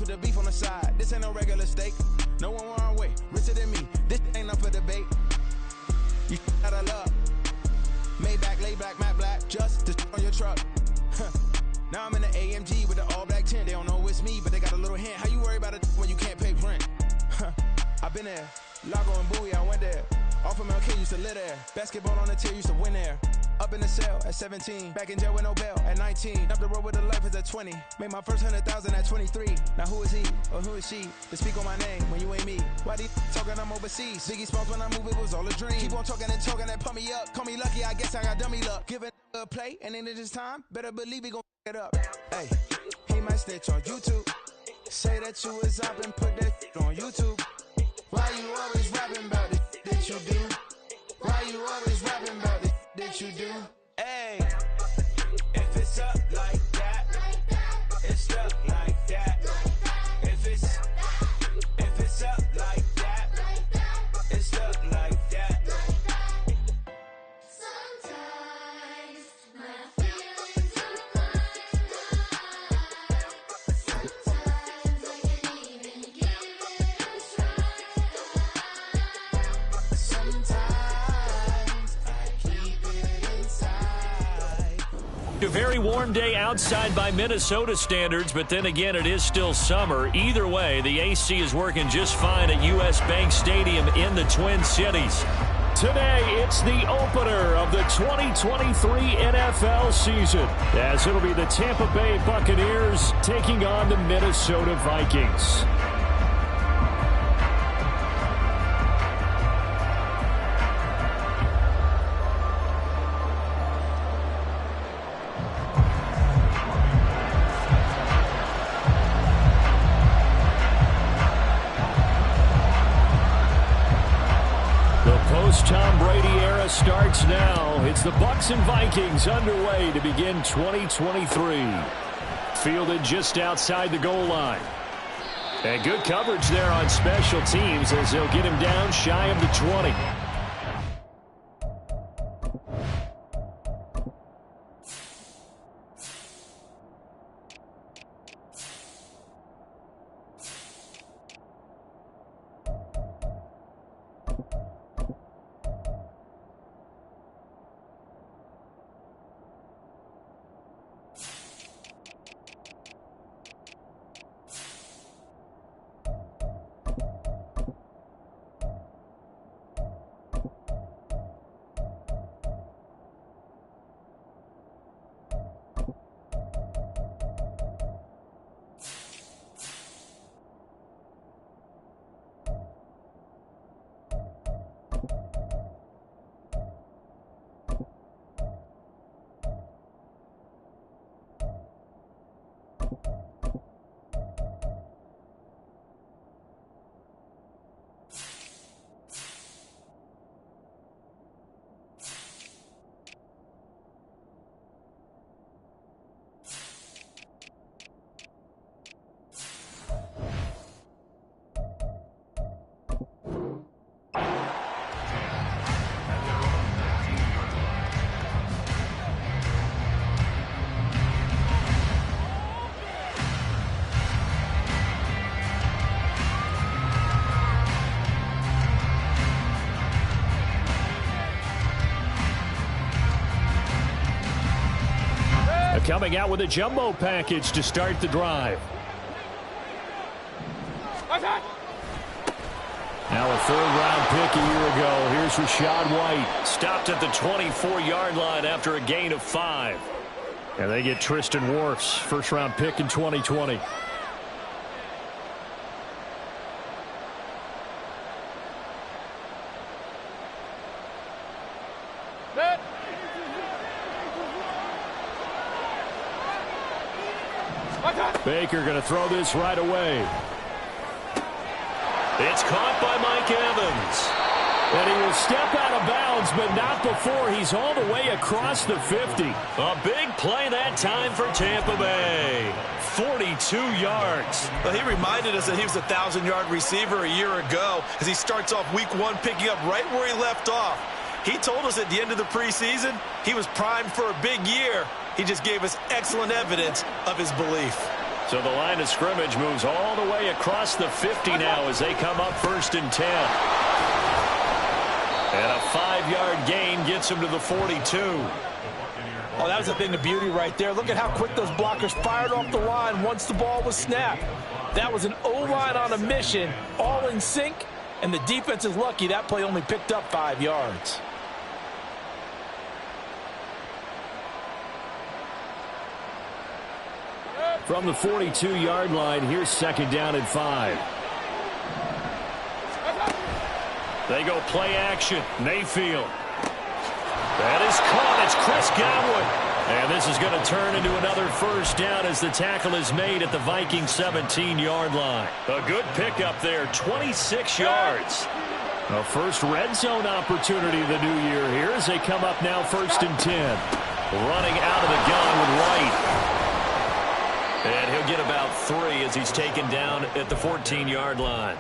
with the beef on the side. This ain't no regular steak. No one wrong way, richer than me. This ain't up for debate. You out of luck. Maybach, lay black, matte black, just to on your truck. Now I'm in the AMG with the all black tint. They don't know it's me, but they got a little hint. How you worry about it when you can't pay rent? I've been there. Lago and Bowie, I went there. Off of MLK, used to live there. Basketball on the tier, used to win there. Up in the cell at 17. Back in jail with no bail at 19. Up the road with the life is at 20. Made my first 100,000 at 23. Now who is he or who is she to speak on my name when you ain't me? Why these talking I'm overseas? Biggie Smalls when I move, it was all a dream. Keep on talking and pump me up. Call me lucky, I guess I got dummy luck. Give it a play and then this time, better believe he gon' it up. Hey, he might snitch on YouTube. Say that you was up and put that on YouTube. Why you always rapping about it that you do? Why you always rapping about it that you do? Hey, if it's up like that, it's up like that. If it's up like that, it's up like that. Sometimes my feelings are blind. Sometimes I can't even give it a try. Sometimes I keep it inside. A very warm day outside by Minnesota standards, but then again, it is still summer. Either way, the AC is working just fine at U.S. Bank Stadium in the Twin Cities. Today, it's the opener of the 2023 NFL season, as it'll be the Tampa Bay Buccaneers taking on the Minnesota Vikings. Tom Brady era starts now. It's the Bucs and Vikings underway to begin 2023. Fielded just outside the goal line. And good coverage there on special teams as they'll get him down shy of the 20. Coming out with a jumbo package to start the drive. Now a third-round pick a year ago. Here's Rachaad White. Stopped at the 24-yard line after a gain of 5. And they get Tristan Wirfs, first-round pick in 2020. Baker going to throw this right away. It's caught by Mike Evans. And he will step out of bounds, but not before he's all the way across the 50. A big play that time for Tampa Bay. 42 yards. Well, he reminded us that he was a 1,000-yard receiver a year ago as he starts off week 1 picking up right where he left off. He told us at the end of the preseason he was primed for a big year. He just gave us excellent evidence of his belief. So the line of scrimmage moves all the way across the 50 now as they come up 1st and 10. And a 5-yard gain gets them to the 42. Oh, that was a thing of beauty right there. Look at how quick those blockers fired off the line once the ball was snapped. That was an O-line on a mission, all in sync, and the defense is lucky that play only picked up 5 yards. From the 42-yard line, here's 2nd down and 5. They go play action. Mayfield. That is caught. It's Chris Godwin. And this is going to turn into another 1st down as the tackle is made at the Vikings 17-yard line. A good pickup there, 26 yards. A first red zone opportunity of the new year here as they come up now 1st and 10. Running out of the gun with White. And he'll get about 3 as he's taken down at the 14-yard line.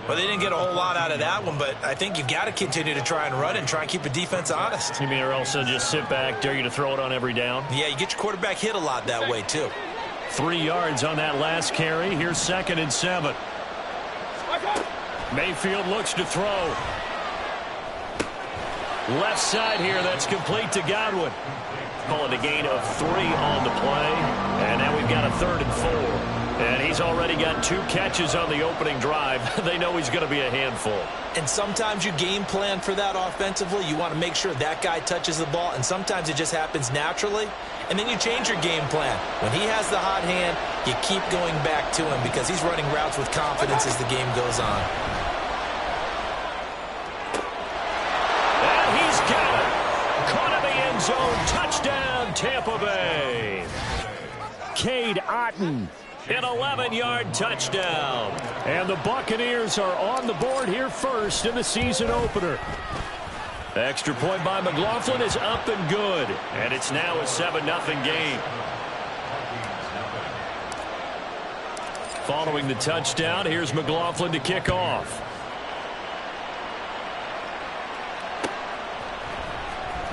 Well, they didn't get a whole lot out of that one, but I think you've got to continue to try and run and try and keep the defense honest. You mean or else they'll just sit back, dare you to throw it on every down? Yeah, you get your quarterback hit a lot that way, too. 3 yards on that last carry. Here's 2nd and 7. Mayfield looks to throw. Left side here, that's complete to Godwin. Call it a gain of 3 on the play. And now we've got a 3rd and 4. And he's already got 2 catches on the opening drive. They know he's going to be a handful. And sometimes you game plan for that offensively. You want to make sure that guy touches the ball, and sometimes it just happens naturally. And then you change your game plan. When he has the hot hand, you keep going back to him because he's running routes with confidence as the game goes on. And he's got it. Caught in the end zone. Touchdown, Tampa Bay. Cade Otton. An 11-yard touchdown. And the Buccaneers are on the board here first in the season opener. Extra point by McLaughlin is up and good. And it's now a 7-0 game. Following the touchdown, here's McLaughlin to kick off.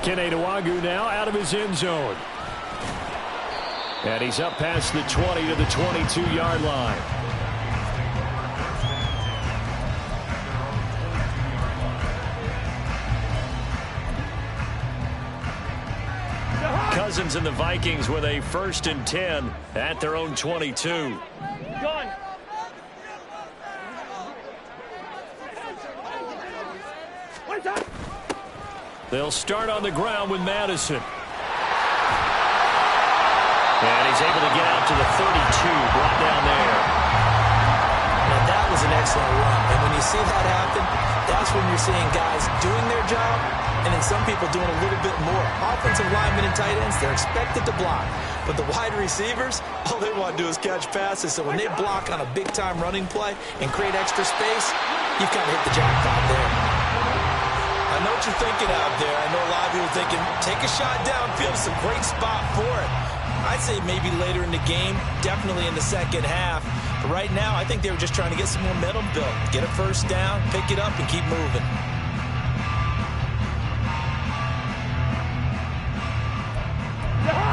Kene Nwangwu now out of his end zone. And he's up past the 20 to the 22-yard line. Cousins and the Vikings with a 1st and 10 at their own 22. They'll start on the ground with Madison. And he's able to get out to the 32, brought down there. Now that was an excellent run. And when you see that happen, that's when you're seeing guys doing their job and then some people doing a little bit more. Offensive linemen and tight ends, they're expected to block. But the wide receivers, all they want to do is catch passes. So when they block on a big-time running play and create extra space, you've kind of hit the jackpot there. I know what you're thinking out there. I know a lot of people are thinking, take a shot downfield. It's a great spot for it. I'd say maybe later in the game, definitely in the second half. But right now, I think they were just trying to get some momentum built. Get a 1st down, pick it up, and keep moving.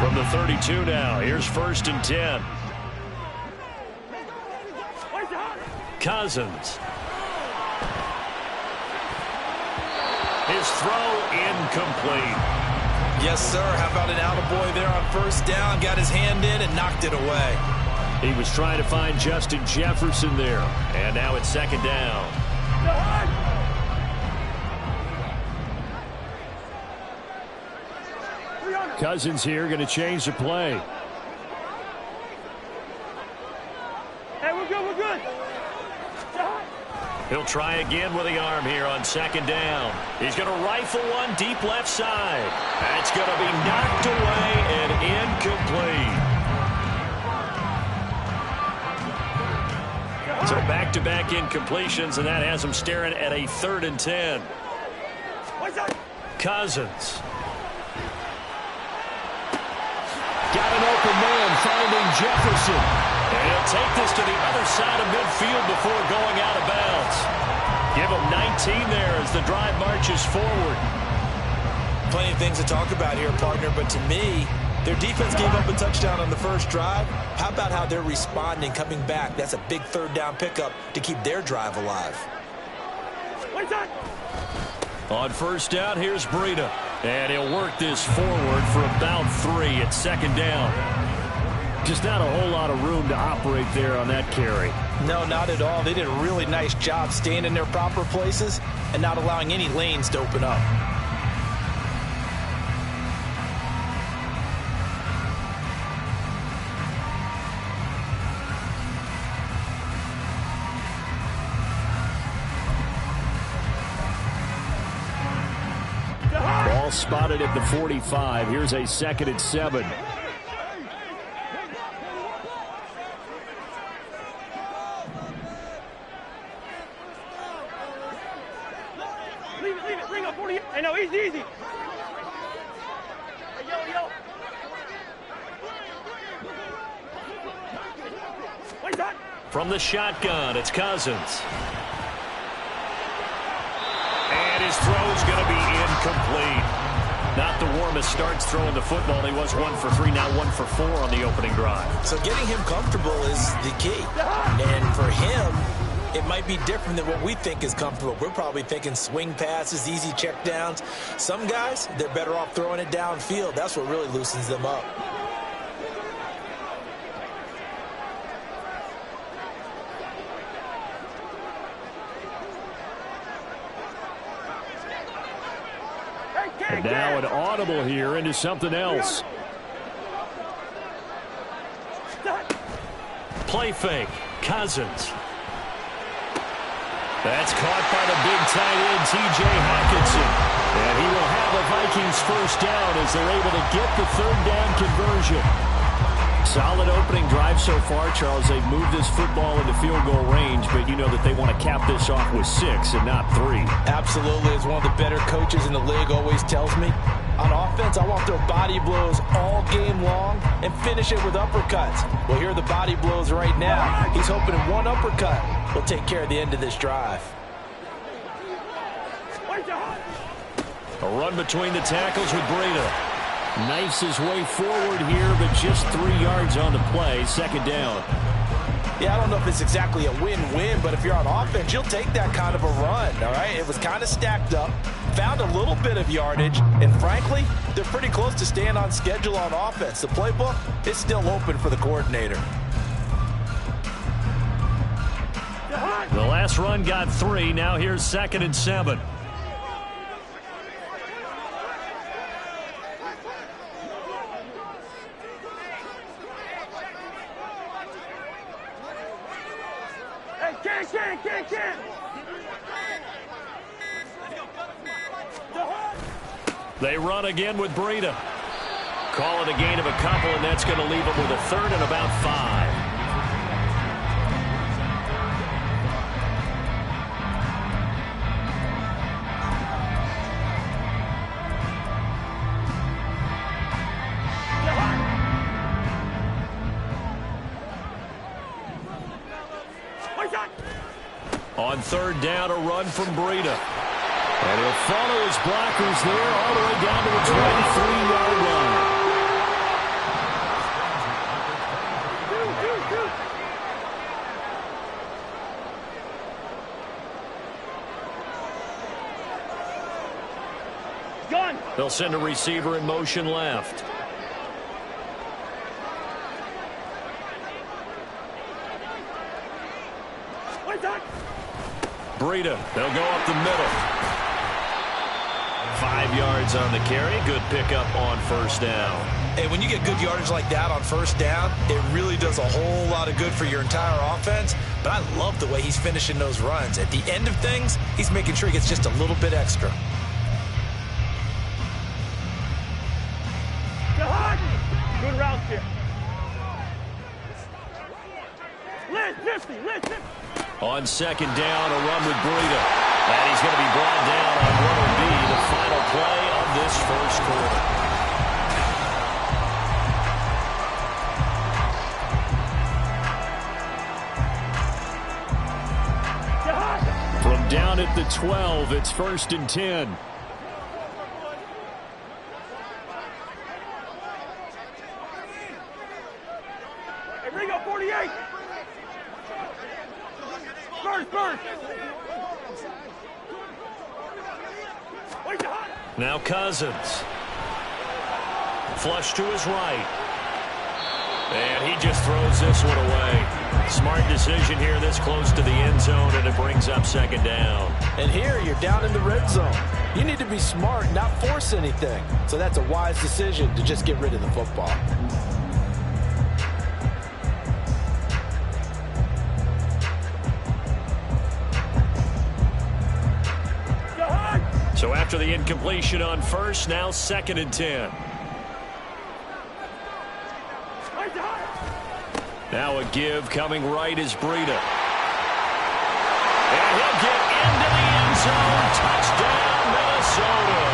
From the 32 now, here's 1st and 10. Cousins. His throw incomplete. Yes, sir. How about an attaboy there on 1st down? Got his hand in and knocked it away. He was trying to find Justin Jefferson there. And now it's 2nd down. Cousins here going to change the play. Hey, we're good, we're good. He'll try again with the arm here on 2nd down. He's going to rifle one deep left side. That's going to be knocked away and incomplete. So back-to-back incompletions, and that has him staring at a 3rd and 10. Cousins. Got an open man finding Jefferson. And he'll take this to the other side of midfield before going out of bounds. Give him 19 there as the drive marches forward. Plenty of things to talk about here, partner, but to me, Their defense gave up a touchdown on the first drive. How about how they're responding, coming back? That's a big third down pickup to keep their drive alive. On first down, here's Breida. And he'll work this forward for about 3 at second down. Just not a whole lot of room to operate there on that carry. No, not at all. They did a really nice job staying in their proper places and not allowing any lanes to open up. Ball spotted at the 45. Here's a 2nd and 7. Leave it, bring up 40. Hey, no, easy. Hey, yo. Wait, that. From the shotgun, it's Cousins. And his throw's going to be incomplete. Not the warmest starts throwing the football. He was 1 for 3, now 1 for 4 on the opening drive. So getting him comfortable is the key. And for him, it might be different than what we think is comfortable. We're probably thinking swing passes, easy checkdowns. Some guys, they're better off throwing it downfield. That's what really loosens them up. And now an audible here into something else. Play fake. Cousins. That's caught by the big tight end, T.J. Hockenson. And he will have a Vikings first down as they're able to get the 3rd down conversion. Solid opening drive so far, Charles. They've moved this football into field goal range, but you know that they want to cap this off with 6 and not 3. Absolutely. As one of the better coaches in the league always tells me, on offense, I want their body blows all game long and finish it with uppercuts. Well, here are the body blows right now. He's hoping in one uppercut will take care of the end of this drive. A run between the tackles with Breida. Knifes his way forward here, but just 3 yards on the play. 2nd down. Yeah, I don't know if it's exactly a win-win, but if you're on offense, you'll take that kind of a run, all right? It was kind of stacked up, found a little bit of yardage, and frankly, they're pretty close to staying on schedule on offense. The playbook is still open for the coordinator. The last run got 3. Now here's 2nd and 7. Can't. They run again with Breida. Call it a gain of a couple, and that's going to leave them with a 3rd and about 5. On 3rd down, a run from Breida. And he'll follow his blockers there all the way down to the 23-yard line. Gun. They'll send a receiver in motion left. Breida, they'll go up the middle. 5 yards on the carry. Good pickup on first down. Hey, when you get good yardage like that on first down, it really does a whole lot of good for your entire offense. But I love the way he's finishing those runs. At the end of things, he's making sure he gets just a little bit extra. Good route here. Lift. On 2nd down, a run with Breida. And he's going to be brought down on what will be the final play of this first quarter. From down at the 12, it's 1st and 10. Burst! Now Cousins. Flush to his right. And he just throws this one away. Smart decision here this close to the end zone, and it brings up second down. And here you're down in the red zone. You need to be smart, not force anything. So that's a wise decision to just get rid of the football. So after the incompletion on first, now 2nd and 10. Now a give coming right is Breida. And he'll get into the end zone. Touchdown, Minnesota.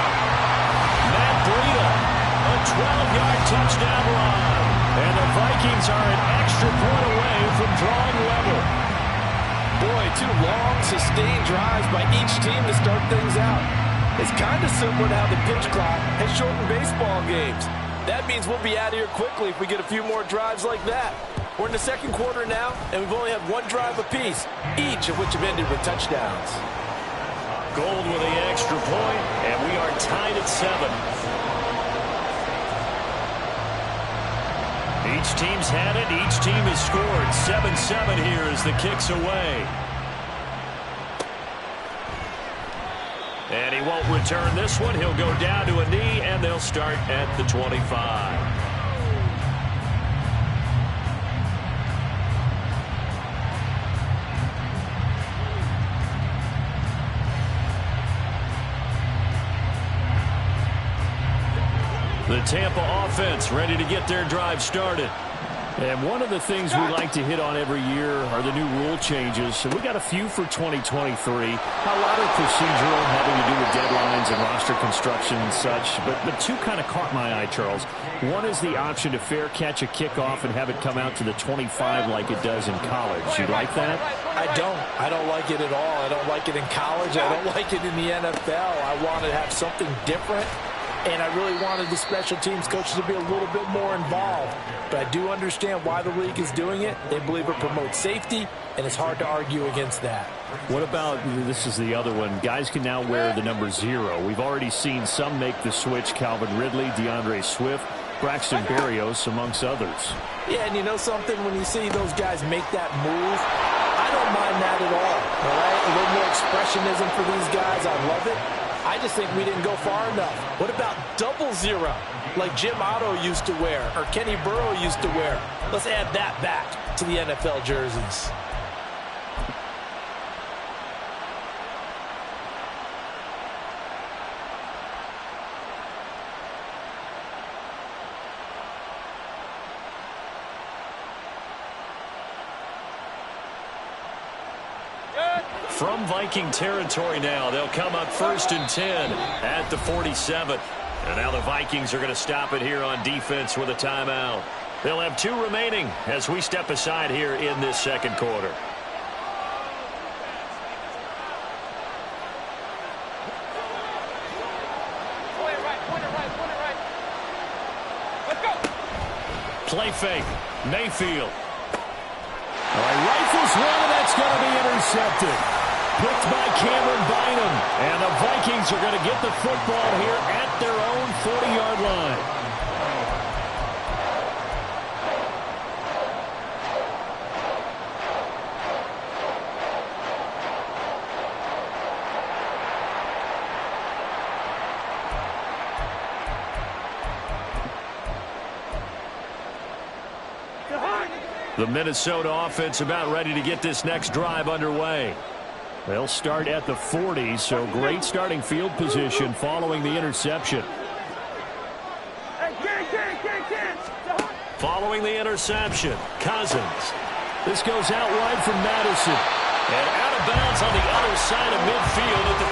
Matt Breida, a 12-yard touchdown run. And the Vikings are an extra point away from drawing level. Boy, 2 long, sustained drives by each team to start things out. It's kind of similar to how the pitch clock has shortened baseball games. That means we'll be out of here quickly if we get a few more drives like that. We're in the second quarter now, and we've only had 1 drive apiece, each of which have ended with touchdowns. Gold with the extra point, and we are tied at 7. Each team's had it. Each team has scored. 7-7 here as the kick's away. And he won't return this one. He'll go down to a knee, and they'll start at the 25. The Tampa offense ready to get their drive started. And one of the things we like to hit on every year are the new rule changes. So we got a few for 2023. A lot of procedural, having to do with deadlines and roster construction and such. But 2 kind of caught my eye, Charles. One is the option to fair catch a kickoff and have it come out to the 25 like it does in college. You like that? I don't like it at all. I don't like it in college. I don't like it in the NFL. I want to have something different. And I really wanted the special teams coaches to be a little bit more involved. But I do understand why the league is doing it. They believe it promotes safety, and it's hard to argue against that. What about, this is the other one, guys can now wear the number 0. We've already seen some make the switch, Calvin Ridley, DeAndre Swift, Braxton Berrios, amongst others. Yeah, and you know something? When you see those guys make that move, I don't mind that at all right? A little more expressionism for these guys. I love it. I just think we didn't go far enough. What about 00, like Jim Otto used to wear or Kenny Burrow used to wear? Let's add that back to the NFL jerseys. From Viking territory now, they'll come up 1st and 10 at the 47. And now the Vikings are going to stop it here on defense with a timeout. They'll have 2 remaining as we step aside here in this second quarter. Play fake. Mayfield. All right, rifles one, and that's going to be intercepted. Picked by Cameron Bynum. And the Vikings are going to get the football here at their own 40-yard line. The Minnesota offense about ready to get this next drive underway. They'll start at the 40, so great starting field position following the interception. Following the interception, Cousins. This goes out wide from Madison. And out of bounds on the other side of midfield at the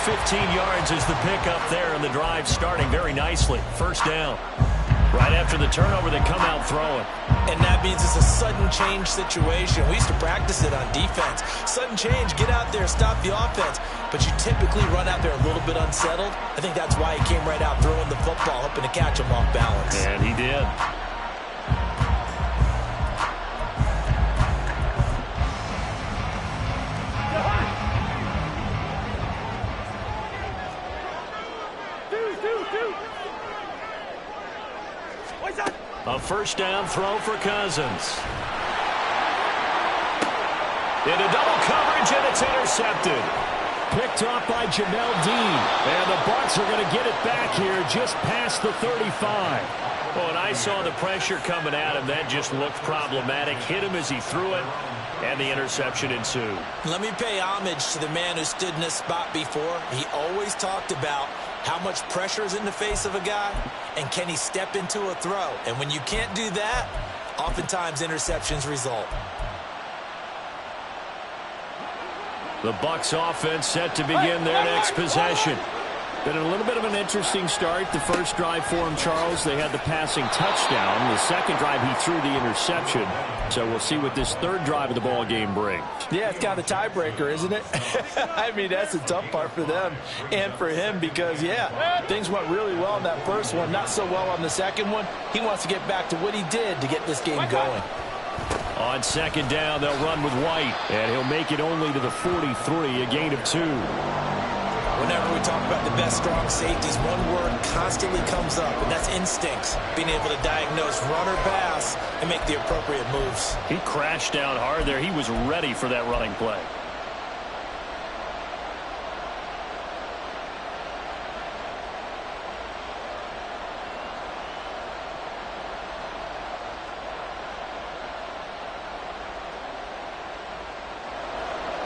45. 15 yards is the pickup there, and the drive starting very nicely. First down. Right after the turnover, they come out throwing. And that means it's a sudden change situation. We used to practice it on defense. Sudden change, get out there, stop the offense. But you typically run out there a little bit unsettled. I think that's why he came right out throwing the football, hoping to catch him off balance. And he did. A first down throw for Cousins. Into double coverage, and it's intercepted. Picked off by Jamel Dean. And the Bucs are going to get it back here just past the 35. Well, when I saw the pressure coming at him, that just looked problematic. Hit him as he threw it, and the interception ensued. Let me pay homage to the man who stood in this spot before. He always talked about how much pressure is in the face of a guy, and can he step into a throw. And when you can't do that, oftentimes interceptions result. The Bucs offense set to begin their next possession. Been a little bit of an interesting start. The first drive for him, Charles, they had the passing touchdown. The second drive, he threw the interception. So we'll see what this third drive of the ball game brings. Yeah, it's kind of a tiebreaker, isn't it? I mean, that's the tough part for them and for him because, yeah, things went really well in that first one, not so well on the second one. He wants to get back to what he did to get this game going. On second down, they'll run with White, and he'll make it only to the 43, a gain of 2. Whenever we talk about the best strong safeties, one word constantly comes up, and that's instincts. Being able to diagnose run or pass and make the appropriate moves. He crashed down hard there. He was ready for that running play.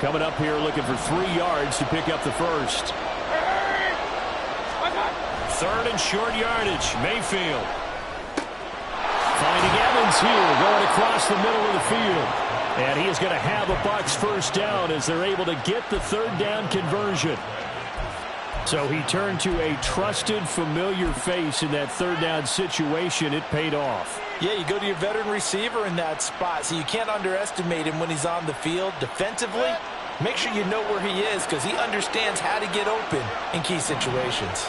Coming up here looking for 3 yards to pick up the first. Third and short yardage. Mayfield. Finding Evans here, going across the middle of the field. And he is going to have a Bucs first down as they're able to get the third down conversion. So he turned to a trusted, familiar face in that third down situation. It paid off. Yeah, you go to your veteran receiver in that spot, so you can't underestimate him when he's on the field. Defensively, make sure you know where he is because he understands how to get open in key situations.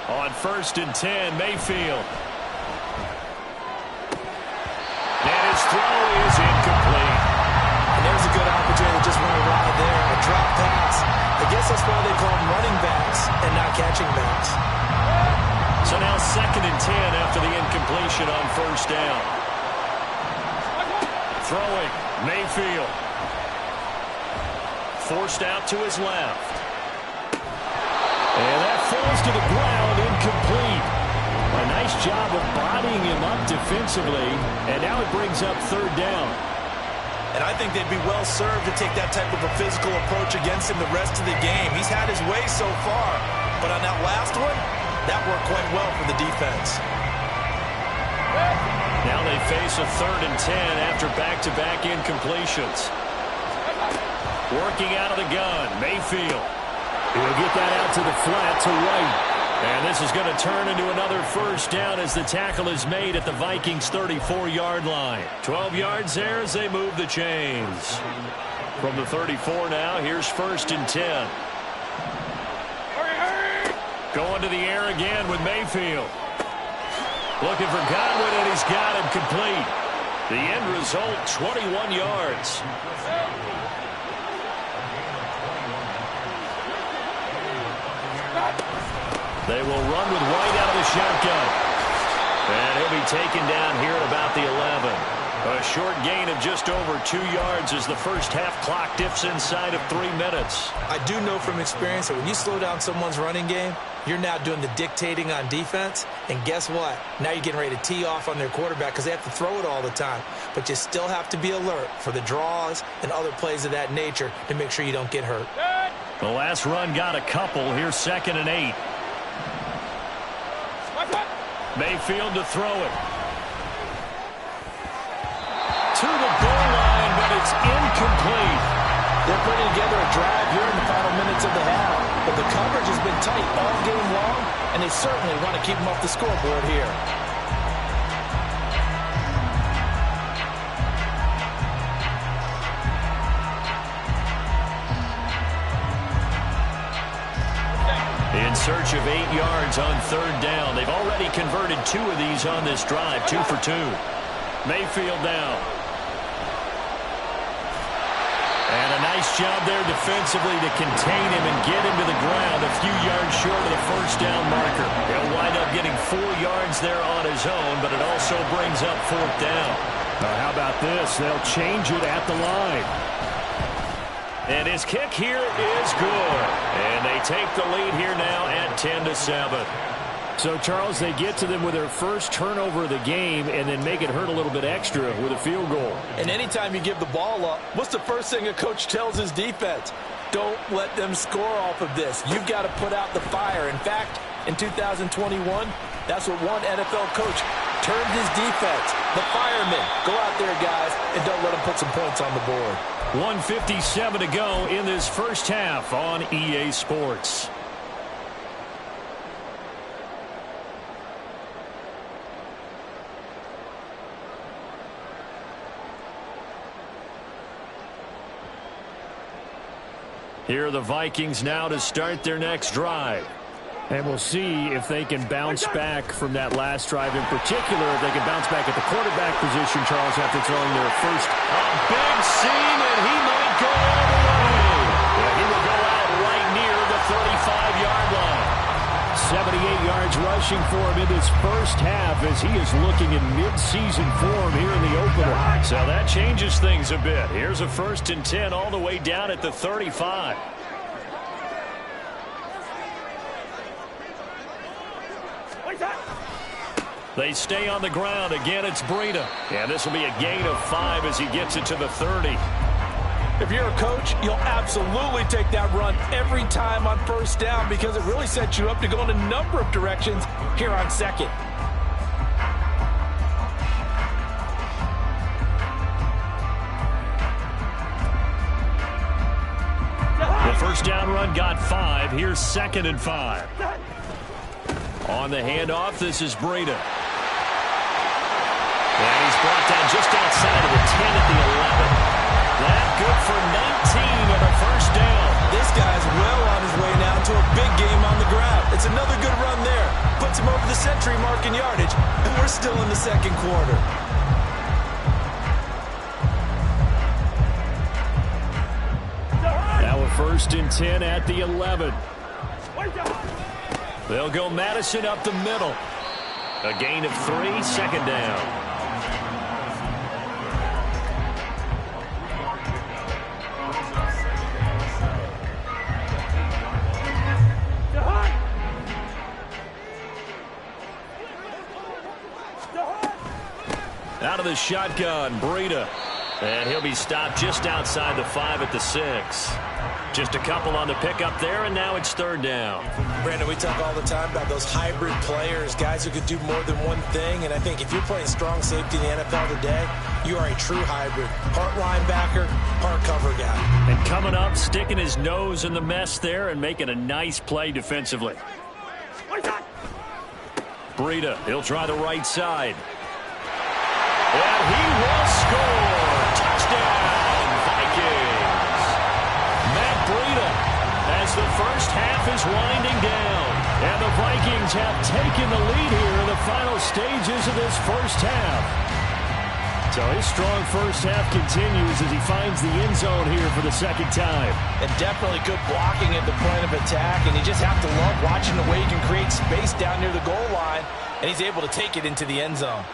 On first and 10, Mayfield. And his throw is incomplete. And there's a good opportunity that just went awry there. A drop pass. I guess that's why they call them running backs and not catching backs. So now second and 10 after the incompletion on first down. Throwing, Mayfield. Forced out to his left. And that falls to the ground, incomplete. A nice job of bodying him up defensively, and now it brings up third down. And I think they'd be well served to take that type of a physical approach against him the rest of the game. He's had his way so far, but on that last one, that worked quite well for the defense. Now they face a third and 10 after back-to-back incompletions. Working out of the gun, Mayfield. He'll get that out to the flat to White. And this is going to turn into another first down as the tackle is made at the Vikings' 34-yard line. 12 yards there as they move the chains. From the 34 now, here's first and 10. Going to the air again with Mayfield. Looking for Godwin, and he's got him complete. The end result, 21 yards. They will run with White out of the shotgun. And he'll be taken down here at about the 11. A short gain of just over 2 yards as the first half clock dips inside of 3 minutes. I do know from experience that when you slow down someone's running game, you're now doing the dictating on defense. And guess what? Now you're getting ready to tee off on their quarterback because they have to throw it all the time. But you still have to be alert for the draws and other plays of that nature to make sure you don't get hurt. The last run got a couple. Here's second and 8. Mayfield to throw it. To the goal line, but it's incomplete. They're putting together a drive here in the final minutes of the half. But the coverage has been tight all game long, and they certainly want to keep them off the scoreboard here. In search of 8 yards on third down. They've already converted 2 of these on this drive, 2 for 2. Mayfield down. And a nice job there defensively to contain him and get him to the ground a few yards short of the first down marker. He'll wind up getting 4 yards there on his own, but it also brings up 4th down. How about this? They'll change it at the line. And his kick here is good. And they take the lead here now at 10-7. So, Charles, they get to them with their first turnover of the game and then make it hurt a little bit extra with a field goal. And anytime you give the ball up, what's the first thing a coach tells his defense? Don't let them score off of this. You've got to put out the fire. In fact, in 2021, that's what one NFL coach termed his defense. The firemen. Go out there, guys, and don't let them put some points on the board. 1:57 to go in this first half on EA Sports. Here are the Vikings now to start their next drive. And we'll see if they can bounce back from that last drive in particular. If they can bounce back at the quarterback position, Charles, after throwing their first. Big seam, and he might go all the way. Yeah, he will go out right near the 35-yard line. 78 yards rushing for him in this first half as he is looking in mid-season form here in the opener. So that changes things a bit. Here's a 1st and 10 all the way down at the 35. They stay on the ground. Again, it's Breida. And this will be a gain of 5 as he gets it to the 30. If you're a coach, you'll absolutely take that run every time on first down because it really sets you up to go in a number of directions here on second. The first down run got 5. Here's 2nd and 5. On the handoff, this is Breida. And he's brought down just outside of the 10 at the 11. That good for 19 and a first down. This guy's well on his way now to a big game on the ground. It's another good run there. Puts him over the century mark in yardage, and we're still in the second quarter. Now a 1st and 10 at the 11. They'll go Madison up the middle. A gain of 3, 2nd down. Out of the shotgun, Breida. And he'll be stopped just outside the 5 at the 6. Just a couple on the pickup there, and now it's 3rd down. Brandon, we talk all the time about those hybrid players, guys who could do more than one thing. And I think if you're playing strong safety in the NFL today, you are a true hybrid. Part linebacker, part cover guy. And coming up, sticking his nose in the mess there and making a nice play defensively. Breida, he'll try the right side. And he will score. Touchdown, Vikings. Matt Breida as the first half is winding down. And the Vikings have taken the lead here in the final stages of this first half. So his strong first half continues as he finds the end zone here for the 2nd time. And definitely good blocking at the point of attack. And you just have to love watching the way he can create space down near the goal line. And he's able to take it into the end zone.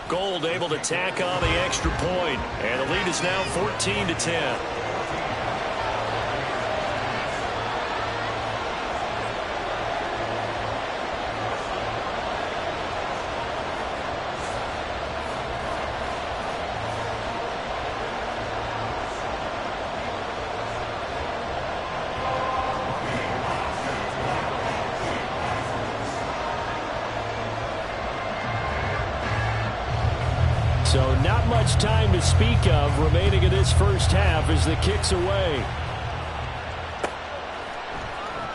Gold able to tack on the extra point, and the lead is now 14-10. So not much time to speak of remaining in this first half as the kick's away.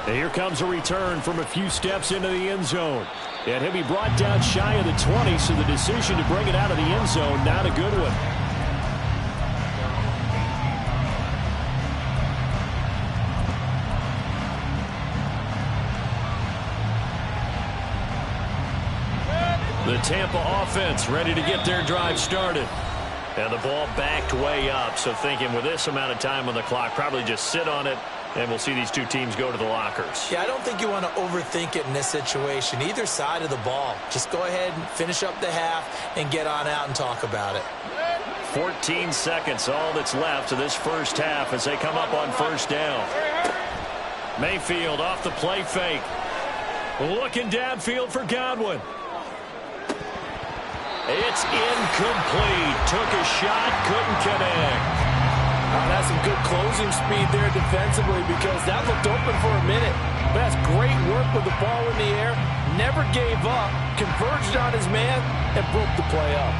And here comes a return from a few steps into the end zone. And he'll be brought down shy of the 20, so the decision to bring it out of the end zone, not a good one. The Tampa offense ready to get their drive started. And the ball backed way up, so thinking with this amount of time on the clock, probably just sit on it, and we'll see these two teams go to the lockers. Yeah, I don't think you want to overthink it in this situation. Either side of the ball. Just go ahead and finish up the half and get on out and talk about it. 14 seconds, all that's left of this first half as they come up on first down. Mayfield off the play fake. Looking downfield for Godwin. It's incomplete. Took a shot, couldn't connect. That's some good closing speed there defensively because that looked open for a minute. But that's great work with the ball in the air. Never gave up. Converged on his man and broke the play up.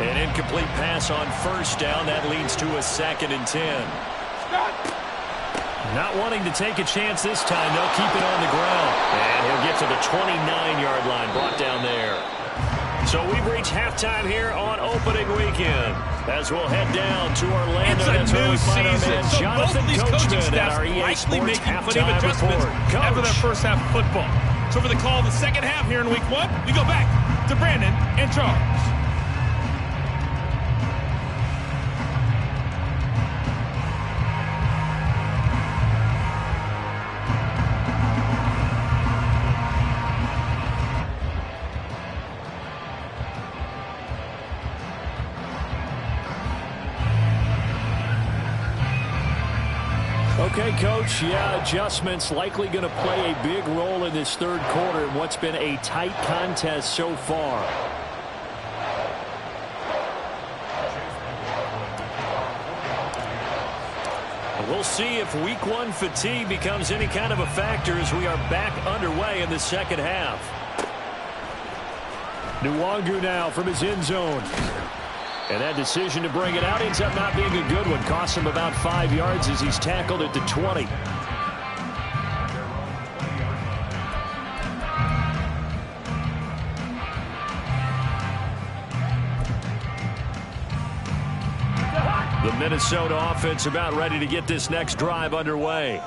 An incomplete pass on first down. That leads to a 2nd and 10. Not wanting to take a chance this time. They'll keep it on the ground. And he'll get to the 29-yard line, brought down there. So we've reached halftime here on opening weekend. As we'll head down to Orlando. It's a new season. Man, so Jonathan both of these coaching Coachman staffs our EA likely Sports making plenty of halftime adjustments report. after that Coach. first half of football. So for the call of the second half here in week 1, we go back to Brandon and Charles. Okay, Coach, yeah, adjustments likely going to play a big role in this third quarter in what's been a tight contest so far. We'll see if week 1 fatigue becomes any kind of a factor as we are back underway in the second half. Nwangu now from his end zone. And that decision to bring it out ends up not being a good one. Costs him about 5 yards as he's tackled at the 20. The Minnesota offense about ready to get this next drive underway.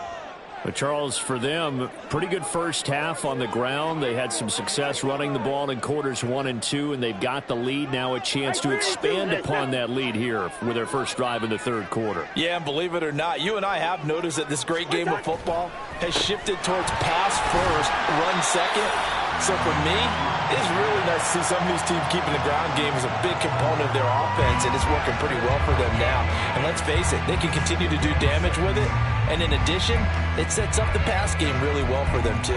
But Charles, for them, pretty good first half on the ground. They had some success running the ball in quarters 1 and 2, and they've got the lead. Now a chance to expand upon that lead here with their first drive in the third quarter. Yeah, and believe it or not, you and I have noticed that this great game of football has shifted towards pass first, run second. So for me, it's really nice to see some of these teams keeping the ground game as a big component of their offense, and it's working pretty well for them now. And let's face it, they can continue to do damage with it. And in addition, it sets up the pass game really well for them, too.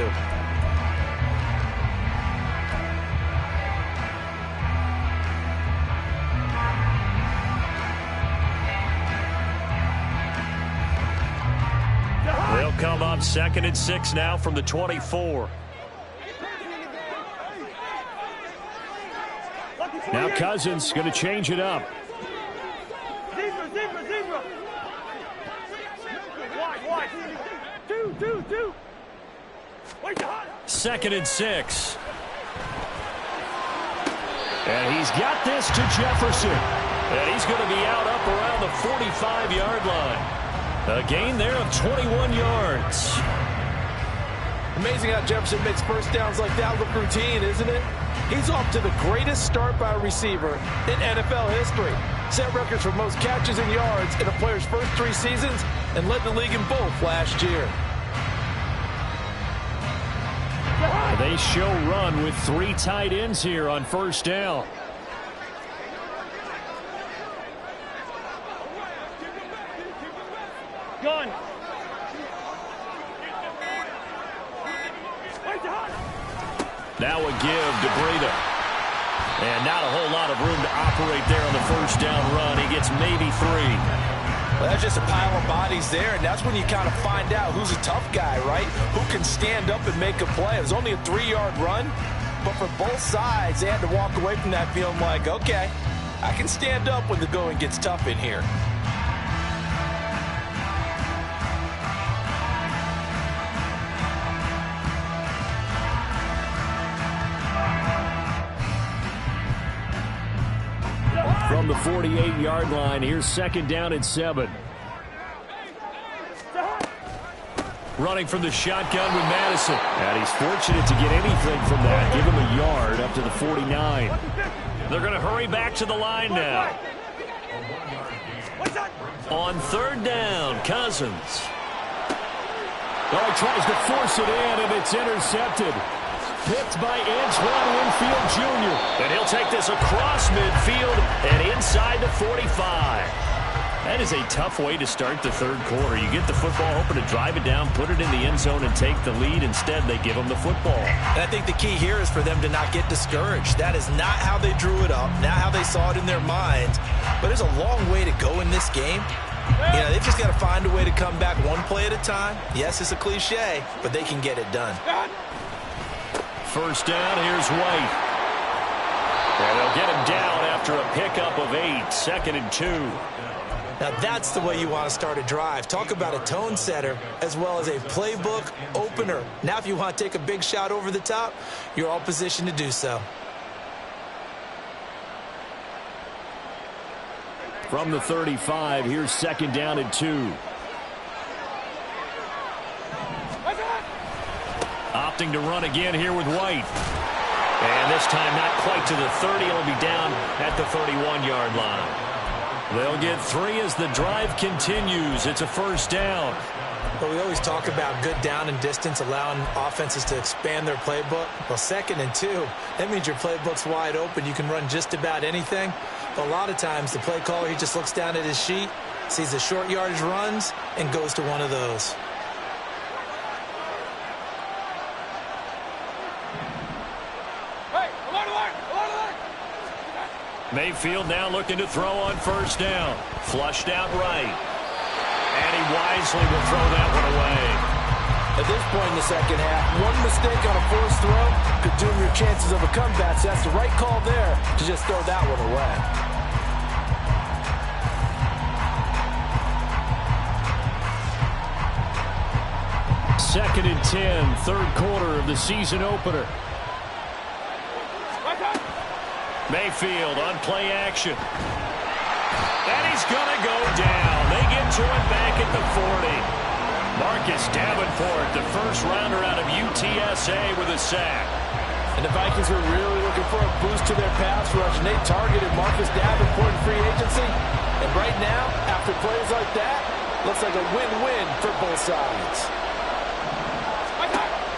They'll come up 2nd and 6 now from the 24. Now Cousins going to change it up. Zebra. Wide. Two. Wait, 2nd and 6. And he's got this to Jefferson. And he's going to be out up around the 45-yard line. A gain there of 21 yards. Amazing how Jefferson makes first downs like that look routine, isn't it? He's off to the greatest start by a receiver in NFL history. Set records for most catches and yards in a player's first 3 seasons and led the league in both last year. They show run with 3 tight ends here on first down. Gun. Now a give to Breida. And not a whole lot of room to operate there on the first down run. He gets maybe 3. Well, that's just a pile of bodies there, and that's when you kind of find out who's a tough guy, right? Who can stand up and make a play. It was only a 3-yard run, but for both sides, they had to walk away from that feeling like, okay, I can stand up when the going gets tough in here. From the 48-yard line, here's 2nd down and 7. Running from the shotgun with Madison. And he's fortunate to get anything from that. Give him a yard up to the 49. They're going to hurry back to the line now. On third down, Cousins. Oh, he tries to force it in, and it's intercepted. Picked by Antoine Winfield Jr. And he'll take this across midfield and inside the 45. That is a tough way to start the third quarter. You get the football, hoping to drive it down, put it in the end zone, and take the lead. Instead, they give them the football. And I think the key here is for them to not get discouraged. That is not how they drew it up, not how they saw it in their minds. But there's a long way to go in this game. You know, they've just got to find a way to come back one play at a time. Yes, it's a cliche, but they can get it done. First down, here's White. And they'll get him down after a pickup of 8, 2nd and 2. Now that's the way you want to start a drive. Talk about a tone setter as well as a playbook opener. Now if you want to take a big shot over the top, you're all positioned to do so. From the 35, here's 2nd down and 2. Opting to run again here with White. And this time not quite to the 30. It'll be down at the 31-yard line. They'll get 3 as the drive continues. It's a first down. But we always talk about good down and distance, allowing offenses to expand their playbook. Well, 2nd and 2, that means your playbook's wide open. You can run just about anything. But a lot of times, the play caller, he just looks down at his sheet, sees the short yardage runs, and goes to one of those. Mayfield now looking to throw on first down. Flushed out right. And he wisely will throw that one away. At this point in the second half, one mistake on a forced throw could doom your chances of a comeback. So that's the right call there to just throw that one away. Second and 10, third quarter of the season opener. Mayfield on play action. And he's going to go down. They get to him back at the 40. Marcus Davenport, the first rounder out of UTSA with a sack. And the Vikings were really looking for a boost to their pass rush, and they targeted Marcus Davenport in free agency. And right now, after plays like that, looks like a win-win for both sides.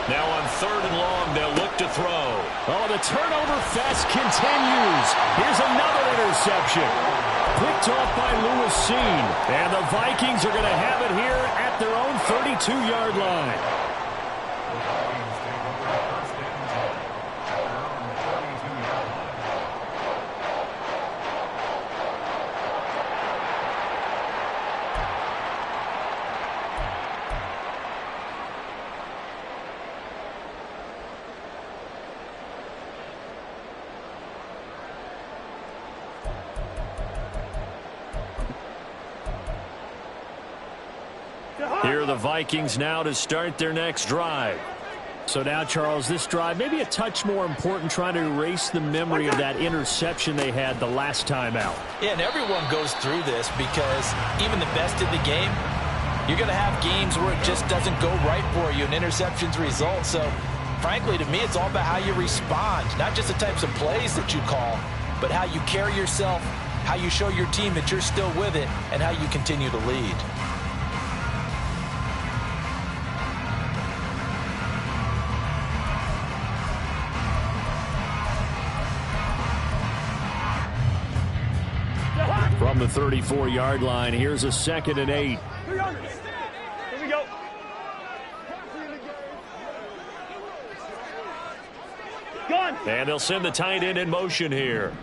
Now on third and long, they'll look to throw. Oh, the turnover fest continues. Here's another interception. Picked off by Lewis Cine. And the Vikings are going to have it here at their own 32-yard line. Here are the Vikings now to start their next drive. So now, Charles, this drive maybe a touch more important, trying to erase the memory of that interception they had the last time out. Yeah, and everyone goes through this because even the best in the game, you're going to have games where it just doesn't go right for you and interceptions result. So, frankly, to me, it's all about how you respond, not just the types of plays that you call, but how you carry yourself, how you show your team that you're still with it, and how you continue to lead. From the 34-yard line, here's a 2nd and 8. Here we go. Gone. And they'll send the tight end in motion here.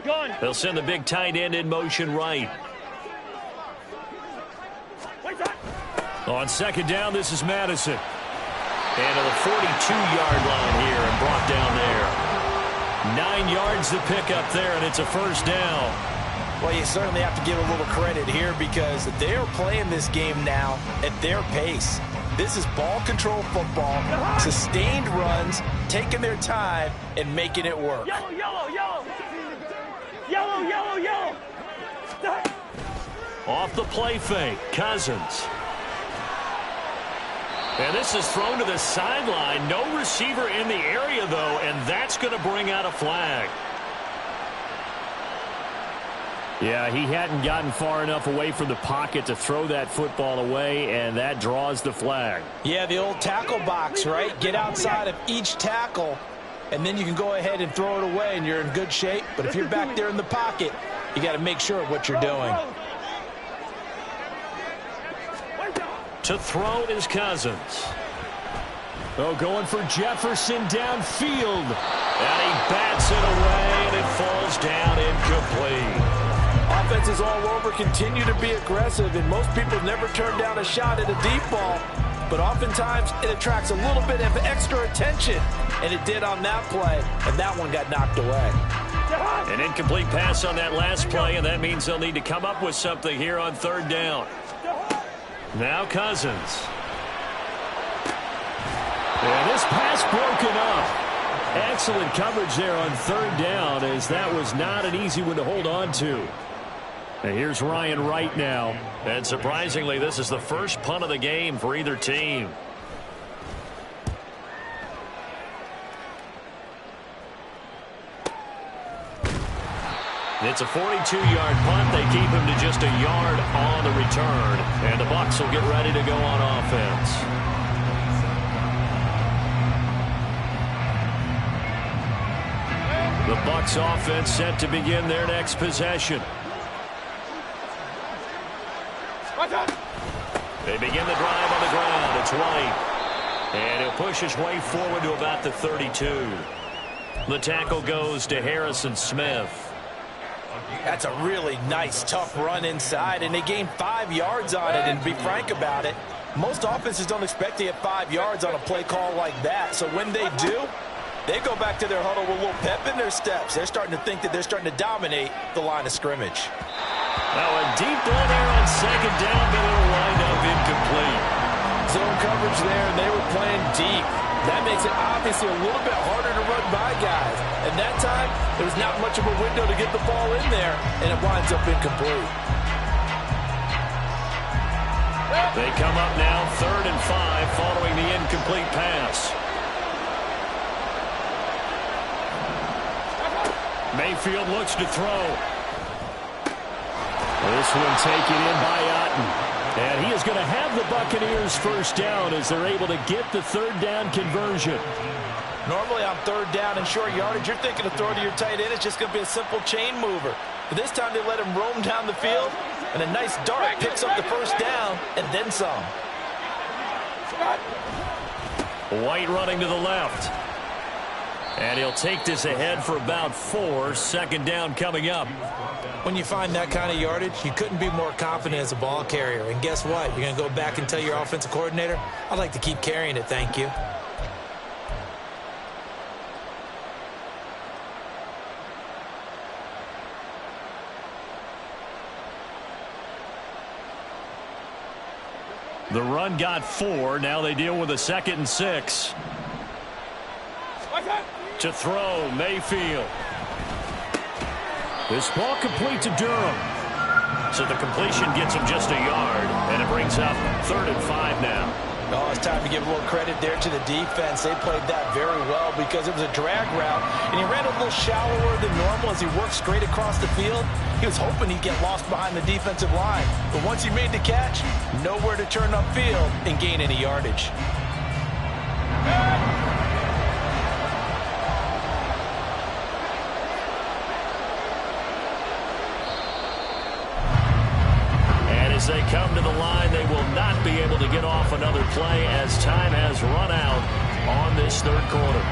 Gone. They'll send the big tight end in motion right. On second down, this is Madison. And to the 42-yard line here and brought down there. 9 yards to pick up there, and it's a first down. Well, you certainly have to give a little credit here because they're playing this game now at their pace. This is ball control football, sustained runs, taking their time, and making it work. Yellow, yellow, yellow. Yellow, yellow, yellow. Off the play fake, Cousins. And this is thrown to the sideline. No receiver in the area, though, and that's going to bring out a flag. Yeah, he hadn't gotten far enough away from the pocket to throw that football away, and that draws the flag. Yeah, the old tackle box, right? Get outside of each tackle, and then you can go ahead and throw it away, and you're in good shape. But if you're back there in the pocket, you got to make sure of what you're doing. To throw is Cousins. Oh, going for Jefferson downfield. And he bats it away, and it falls down incomplete. Offenses all over continue to be aggressive, and most people never turn down a shot at a deep ball. But oftentimes, it attracts a little bit of extra attention, and it did on that play, and that one got knocked away. An incomplete pass on that last play, and that means they'll need to come up with something here on third down. Now Cousins. And this pass broken up. Excellent coverage there on third down, as that was not an easy one to hold on to. And here's Ryan Wright now. And surprisingly, this is the first punt of the game for either team. It's a 42-yard punt. They keep him to just a yard on the return. And the Bucs will get ready to go on offense. The Bucs offense set to begin their next possession. They begin the drive on the ground. It's White. And he'll push his way forward to about the 32. The tackle goes to Harrison Smith. That's a really nice, tough run inside, and they gained 5 yards on it. And to be frank about it, most offenses don't expect to get 5 yards on a play call like that. So when they do, they go back to their huddle with a little pep in their steps. They're starting to think that they're starting to dominate the line of scrimmage. Now a deep ball there on second down, but it'll wind up incomplete. Zone coverage there, and they were playing deep. That makes it obviously a little bit harder to run by guys. And that time, there was not much of a window to get the ball in there, and it winds up incomplete. They come up now 3rd and 5 following the incomplete pass. Mayfield looks to throw. This one taken in by Otten. And he is going to have the Buccaneers first down as they're able to get the third down conversion. Normally on third down and short yardage, you're thinking of throw to your tight end. It's just going to be a simple chain mover. But this time they let him roam down the field, and a nice dart picks up the first down and then some. White running to the left. And he'll take this ahead for about 4. Second down coming up. When you find that kind of yardage, you couldn't be more confident as a ball carrier. And guess what? You're going to go back and tell your offensive coordinator, I'd like to keep carrying it, thank you. The run got 4. Now they deal with a 2nd and 6. To throw, Mayfield. This ball complete to Durham. So the completion gets him just a yard, and it brings up 3rd and 5 now. Oh, it's time to give a little credit there to the defense. They played that very well because it was a drag route, and he ran a little shallower than normal as he worked straight across the field. He was hoping he'd get lost behind the defensive line, but once he made the catch, nowhere to turn upfield and gain any yardage. As they come to the line, they will not be able to get off another play as time has run out on this 3rd quarter.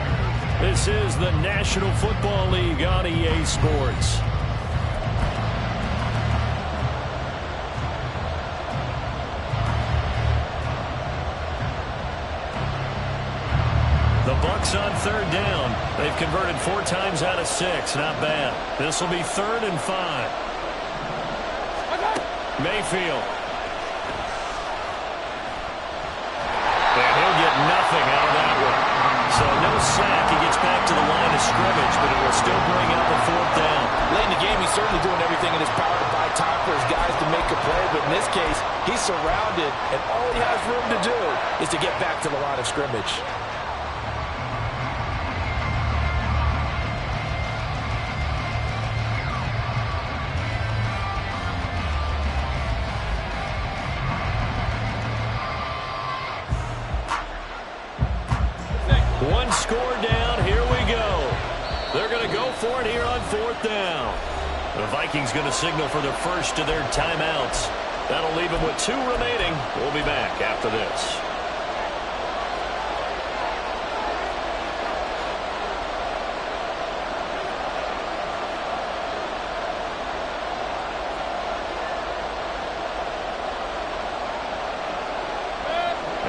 This is the National Football League on EA Sports. The Bucs on 3rd down. They've converted 4 times out of 6. Not bad. This will be 3rd and 5. Mayfield. And he'll get nothing out of that one. So no sack. He gets back to the line of scrimmage, but it will still bring up a 4th down. Late in the game, he's certainly doing everything in his power to buy time for his guys to make a play. But in this case, he's surrounded, and all he has room to do is to get back to the line of scrimmage. One score down. Here we go. They're going to go for it here on 4th down. The Vikings going to signal for the first of their timeouts. That'll leave them with 2 remaining. We'll be back after this.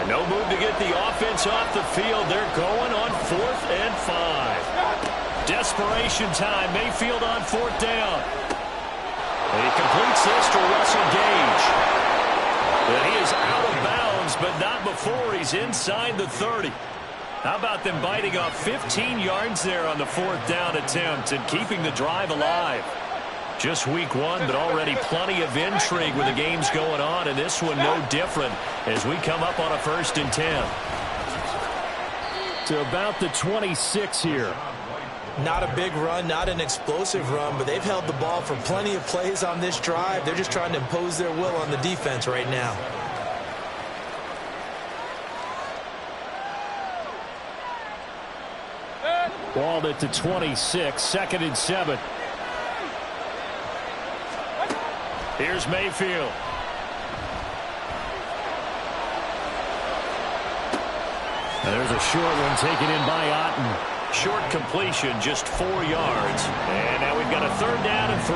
And no move to get the offense off the field. They're going on 4th and 5. Desperation time. Mayfield on 4th down. And he completes this to Russell Gage. And he is out of bounds, but not before he's inside the 30. How about them biting off 15 yards there on the 4th down attempt and keeping the drive alive? Just week 1, but already plenty of intrigue with the games going on, and this one no different as we come up on a 1st and 10. To about the 26 here. Not a big run, not an explosive run, but they've held the ball for plenty of plays on this drive. They're just trying to impose their will on the defense right now. Ball at the 26, 2nd and 7. Here's Mayfield. And there's a short one taken in by Otten. Short completion, just 4 yards. And now we've got a 3rd down and 3.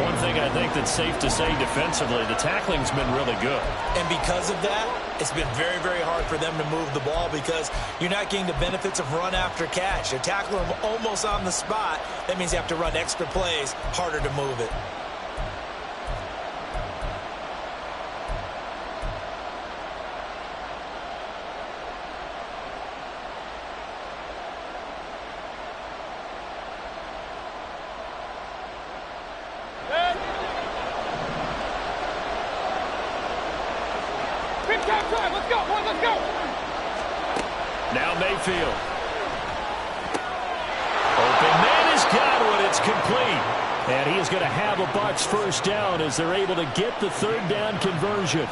One thing I think that's safe to say defensively, the tackling's been really good. And because of that, it's been very, very hard for them to move the ball because you're not getting the benefits of run after catch. You're tackling them almost on the spot. That means you have to run extra plays, harder to move it. Now Mayfield. Open man has got one. It's complete. And he is going to have a Bucs 1st down as they're able to get the 3rd down conversion.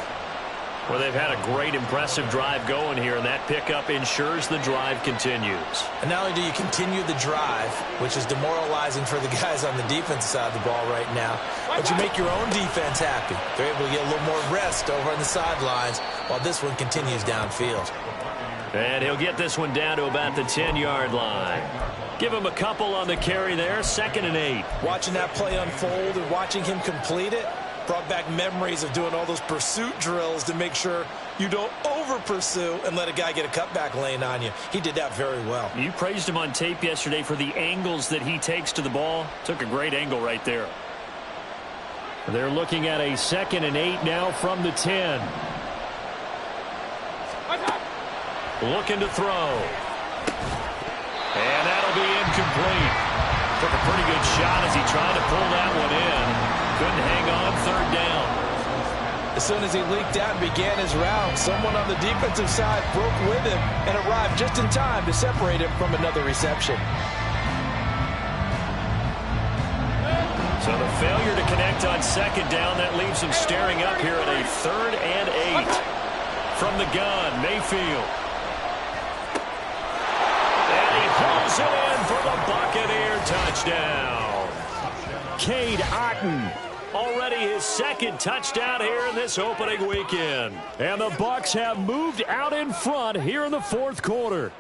Well, they've had a great, impressive drive going here, and that pickup ensures the drive continues. And not only do you continue the drive, which is demoralizing for the guys on the defensive side of the ball right now, but you make your own defense happy. They're able to get a little more rest over on the sidelines while this one continues downfield. And he'll get this one down to about the 10-yard line. Give him a couple on the carry there, 2nd and 8. Watching that play unfold and watching him complete it brought back memories of doing all those pursuit drills to make sure you don't over-pursue and let a guy get a cutback lane on you. He did that very well. You praised him on tape yesterday for the angles that he takes to the ball. Took a great angle right there. They're looking at a 2nd and 8 now from the 10. Looking to throw. And that'll be incomplete. Took a pretty good shot as he tried to pull that one in. Couldn't hang on 3rd down. As soon as he leaked out and began his route, someone on the defensive side broke with him and arrived just in time to separate him from another reception. So the failure to connect on 2nd down, that leaves him staring up here at a 3rd and 8. From the gun, Mayfield. And he hauls it in for the Buccaneer touchdown. Cade Otton, already his 2nd touchdown here in this opening weekend. And the Bucs have moved out in front here in the 4th quarter.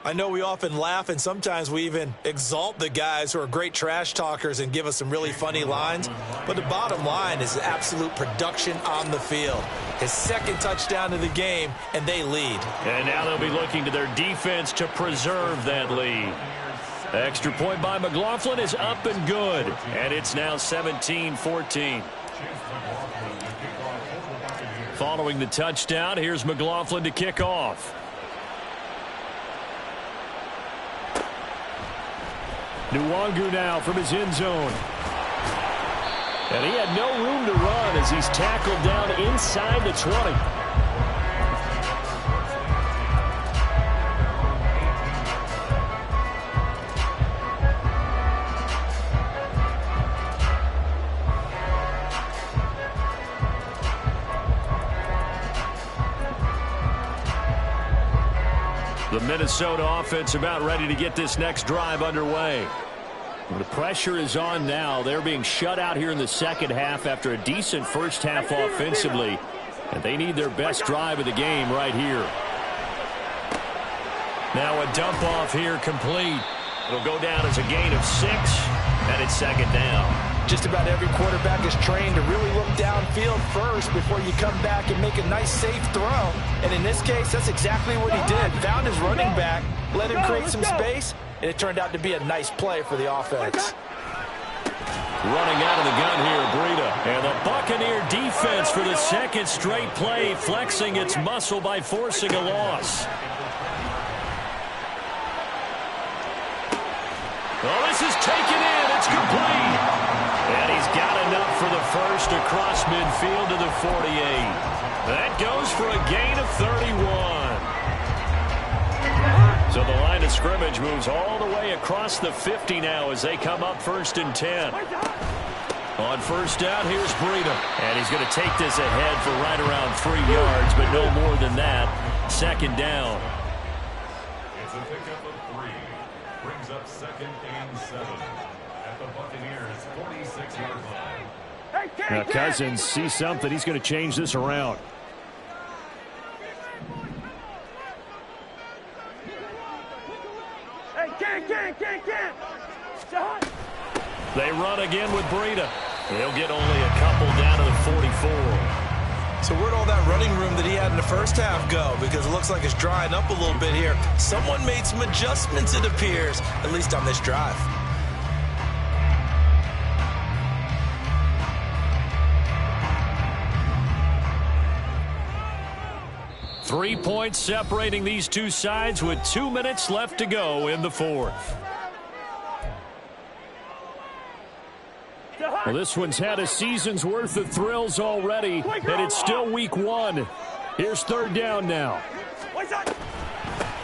I know we often laugh and sometimes we even exalt the guys who are great trash talkers and give us some really funny lines. But the bottom line is absolute production on the field. His 2nd touchdown of the game, and they lead. And now they'll be looking to their defense to preserve that lead. Extra point by McLaughlin is up and good. And it's now 17-14. Following the touchdown, here's McLaughlin to kick off. Nwangu now from his end zone. And he had no room to run as he's tackled down inside the 20. The Minnesota offense about ready to get this next drive underway. The pressure is on now. They're being shut out here in the second half after a decent first half offensively. And they need their best drive of the game right here. Now a dump off here complete. It'll go down as a gain of 6, and it's second down. Just about every quarterback is trained to really look downfield first before you come back and make a nice, safe throw. And in this case, that's exactly what he did. Found his running back, let him create some space, and it turned out to be a nice play for the offense. Running out of the gun here, Breida. And the Buccaneer defense for the second straight play, flexing its muscle by forcing a loss. Oh, this is taken in. It's complete. And he's got enough for the first across midfield to the 48. That goes for a gain of 31. So the line of scrimmage moves all the way across the 50 now as they come up 1st and 10. On first down, here's Breida. And he's going to take this ahead for right around 3 yards, but no more than that. Second down. It's a pickup of 3. Brings up 2nd and 7. At the Buccaneers' 46-yard line. Now Cousins sees something. He's going to change this around. They run again with Breida. They'll get only a couple down to the 44. So where'd all that running room that he had in the first half go? Because it looks like it's drying up a little bit here. Someone made some adjustments, it appears, at least on this drive. Three points separating these two sides with 2 minutes left to go in the fourth. Well, this one's had a season's worth of thrills already, and it's still week 1. Here's third down now.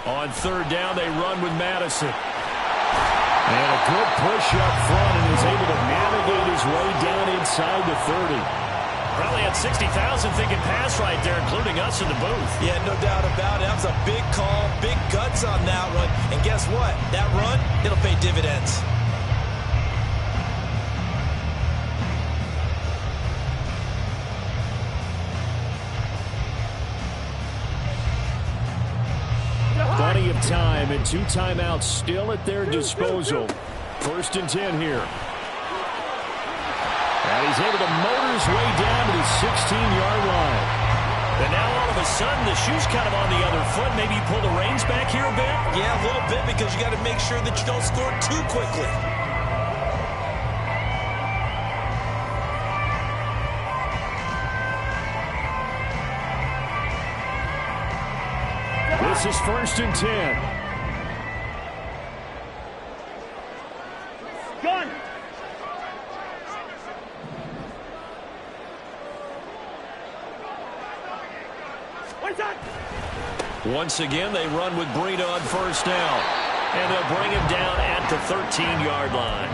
On third down, they run with Madison. And a good push up front, and he's able to navigate his way down inside the 30. Probably had 60,000 thinking pass right there, including us in the booth. Yeah, no doubt about it. That was a big call, big guts on that one. And guess what? That run, it'll pay dividends. Plenty of time and 2 timeouts still at their disposal. 1st and 10 here. And he's able to motor his way down to the 16-yard line. And now all of a sudden the shoe's kind of on the other foot. Maybe you pull the reins back here a bit? Yeah, a little bit, because you got to make sure that you don't score too quickly. This is 1st and 10. Gun. Once again, they run with Breida on first down. And they'll bring him down at the 13-yard line.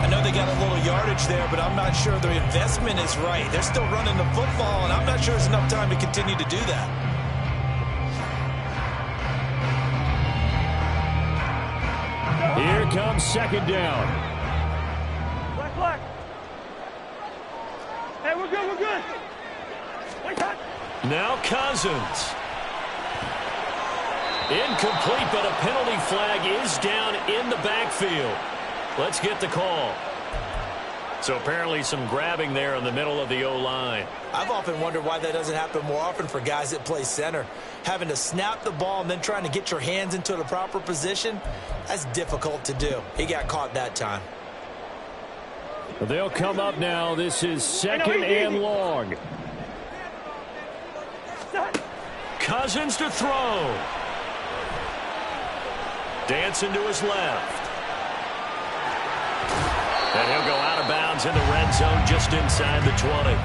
I know they got a little yardage there, but I'm not sure their investment is right. They're still running the football, and I'm not sure there's enough time to continue to do that. Here comes second down. Black. Hey, we're good. Wait, cut. Now Cousins. Incomplete, but a penalty flag is down in the backfield. Let's get the call. So apparently some grabbing there in the middle of the O-line. I've often wondered why that doesn't happen more often for guys that play center. Having to snap the ball and then trying to get your hands into the proper position, that's difficult to do. He got caught that time. They'll come up now. This is second and long. Cousins to throw. Dancing to his left. And he'll go out of bounds in the red zone just inside the 20.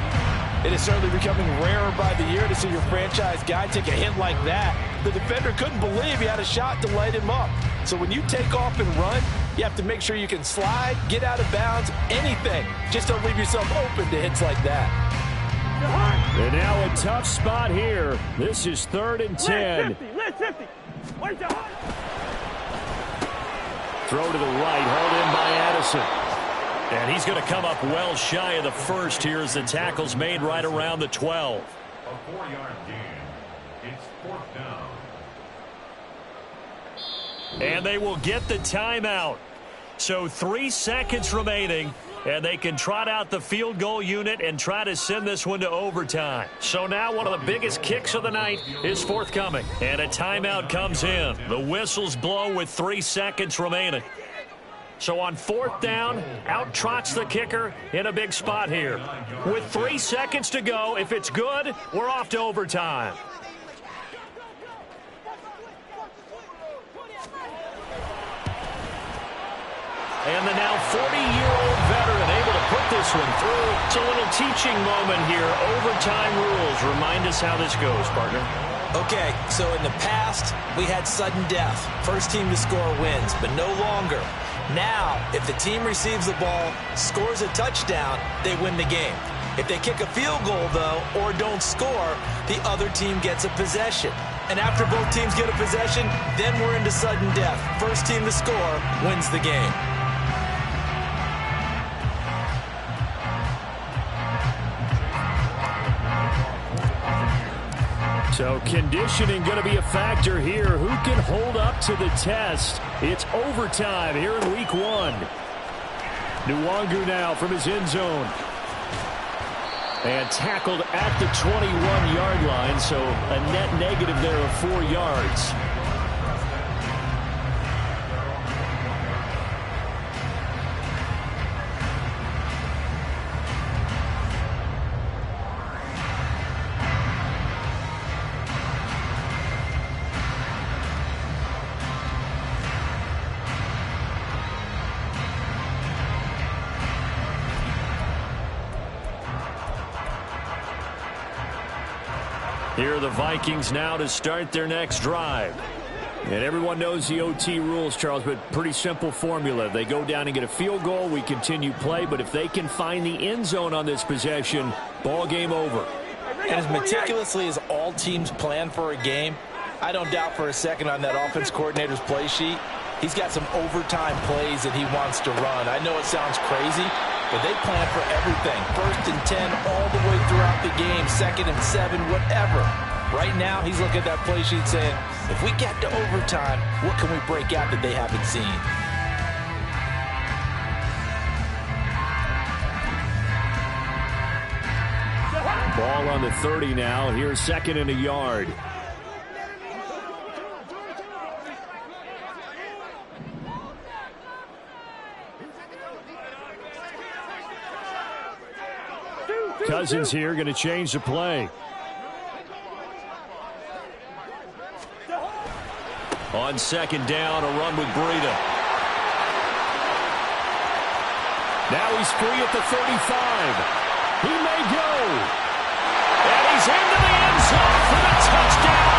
It is certainly becoming rarer by the year to see your franchise guy take a hit like that. The defender couldn't believe he had a shot to light him up. So when you take off and run, you have to make sure you can slide, get out of bounds, anything. Just don't leave yourself open to hits like that. And now a tough spot here. This is 3rd and 10. Let's 50. Throw to the right, hauled in by Addison. And he's going to come up well shy of the first here as the tackle's made right around the 12. A 4-yard gain. It's 4th down. And they will get the timeout. So 3 seconds remaining, and they can trot out the field goal unit and try to send this one to overtime. So now one of the biggest kicks of the night is forthcoming. And a timeout comes in. The whistles blow with 3 seconds remaining. So on 4th down, out trots the kicker in a big spot here. With 3 seconds to go, if it's good, we're off to overtime. And the now 40-year-old veteran able to put this one through. It's a little teaching moment here. Overtime rules. Remind us how this goes, partner. Okay, so in the past, we had sudden death. First team to score wins, but no longer. Now, if the team receives the ball, scores a touchdown, they win the game. If they kick a field goal, though, or don't score, the other team gets a possession. And after both teams get a possession, then we're into sudden death. First team to score wins the game. So conditioning going to be a factor here. Who can hold up to the test? It's overtime here in week 1. Nwangu now from his end zone. And tackled at the 21-yard line, so a net negative there of 4 yards. Here are the Vikings now to start their next drive. And everyone knows the OT rules, Charles, but pretty simple formula. They go down and get a field goal, we continue play, but if they can find the end zone on this possession, ball game over. And as meticulously as all teams plan for a game, I don't doubt for a second on that offense coordinator's play sheet, he's got some overtime plays that he wants to run. I know it sounds crazy, but they plan for everything. 1st and 10 all the way throughout the game, 2nd and 7, whatever. Right now, he's looking at that play sheet saying, if we get to overtime, what can we break out that they haven't seen? Ball on the 30 now. Here's 2nd and a yard. Cousins here going to change the play. On 2nd down, a run with Breida. Now he's free at the 35. He may go. And he's into the end zone for the touchdown.